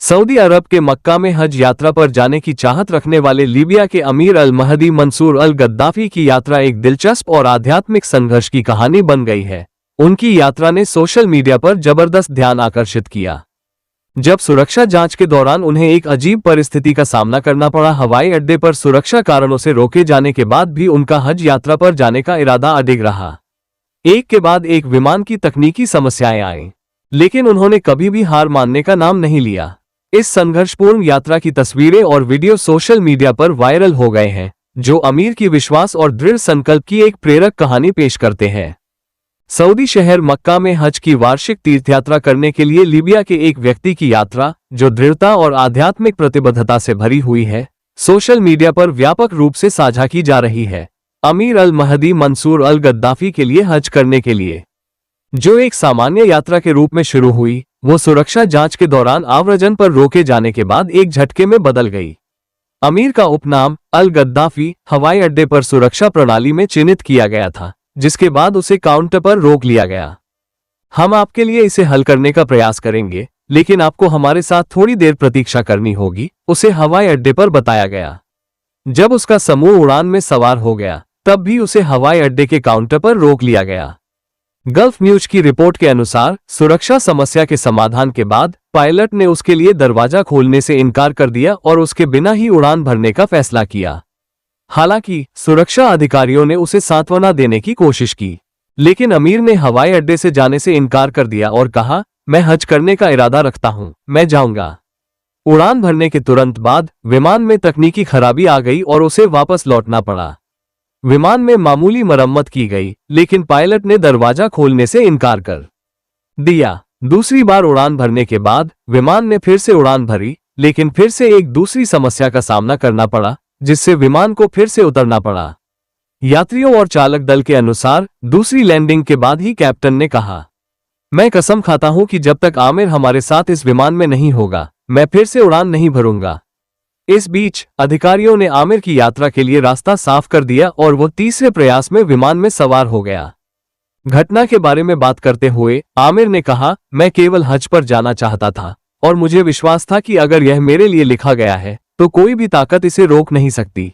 Saudi अरब के मक्का में हज यात्रा पर जाने की चाहत रखने वाले लीबिया के अमीर अल महदी मंसूर अल गद्दाफी की यात्रा एक दिलचस्प और आध्यात्मिक संघर्ष की कहानी बन गई है। उनकी यात्रा ने सोशल मीडिया पर जबरदस्त ध्यान आकर्षित किया। जब सुरक्षा जांच के दौरान उन्हें एक अजीब परिस्थिति का सामना करना पड़ा, हवाई अड्डे पर सुरक्षा कारणों से रोके जाने के बाद भी उनका हज यात्रा पर जाने का इरादा अडिग रहा। एक के बाद एक विमान की तकनीकी समस्याएं आईं, लेकिन उन्होंने कभी भी हार मानने का नाम नहीं लिया। इस संघर्षपूर्ण यात्रा की तस्वीरें और वीडियो सोशल मीडिया पर वायरल हो गए हैं, जो अमीर की विश्वास और दृढ़ संकल्प की एक प्रेरक कहानी पेश करते हैं। सऊदी शहर मक्का में हज की वार्षिक तीर्थयात्रा करने के लिए लीबिया के एक व्यक्ति की यात्रा, जो दृढ़ता और आध्यात्मिक प्रतिबद्धता से भरी हुई है, सोशल मीडिया पर व्यापक रूप से साझा की जा रही है। अमीर अल महदी मंसूर अल गद्दाफी के लिए हज करने के लिए, जो एक सामान्य यात्रा के रूप में शुरू हुई, वो सुरक्षा जांच के दौरान आव्रजन पर रोके जाने के बाद एक झटके में बदल गई। अमीर का उपनाम अल गद्दाफी हवाई अड्डे पर सुरक्षा प्रणाली में चिन्हित किया गया था, जिसके बाद उसे काउंटर पर रोक लिया गया। हम आपके लिए इसे हल करने का प्रयास करेंगे, लेकिन आपको हमारे साथ थोड़ी देर प्रतीक्षा करनी होगी, उसे हवाई अड्डे पर बताया गया। जब उसका समूह उड़ान में सवार हो गया, तब भी उसे हवाई अड्डे के काउंटर पर रोक लिया गया। गल्फ न्यूज की रिपोर्ट के अनुसार सुरक्षा समस्या के समाधान के बाद पायलट ने उसके लिए दरवाजा खोलने से इनकार कर दिया और उसके बिना ही उड़ान भरने का फैसला किया। हालांकि सुरक्षा अधिकारियों ने उसे सांत्वना देने की कोशिश की, लेकिन अमीर ने हवाई अड्डे से जाने से इनकार कर दिया और कहा, मैं हज करने का इरादा रखता हूं, मैं जाऊंगा। उड़ान भरने के तुरंत बाद विमान में तकनीकी खराबी आ गई और उसे वापस लौटना पड़ा। विमान में मामूली मरम्मत की गई, लेकिन पायलट ने दरवाजा खोलने से इनकार कर दिया। दूसरी बार उड़ान भरने के बाद विमान ने फिर से उड़ान भरी, लेकिन फिर से एक दूसरी समस्या का सामना करना पड़ा, जिससे विमान को फिर से उतरना पड़ा। यात्रियों और चालक दल के अनुसार दूसरी लैंडिंग के बाद ही कैप्टन ने कहा, मैं कसम खाता हूं कि जब तक आमिर हमारे साथ इस विमान में नहीं होगा, मैं फिर से उड़ान नहीं भरूंगा। इस बीच अधिकारियों ने आमिर की यात्रा के लिए रास्ता साफ कर दिया और वो तीसरे प्रयास में विमान में सवार हो गया। घटना के बारे में बात करते हुए आमिर ने कहा, मैं केवल हज पर जाना चाहता था और मुझे विश्वास था कि अगर यह मेरे लिए लिखा गया है तो कोई भी ताकत इसे रोक नहीं सकती।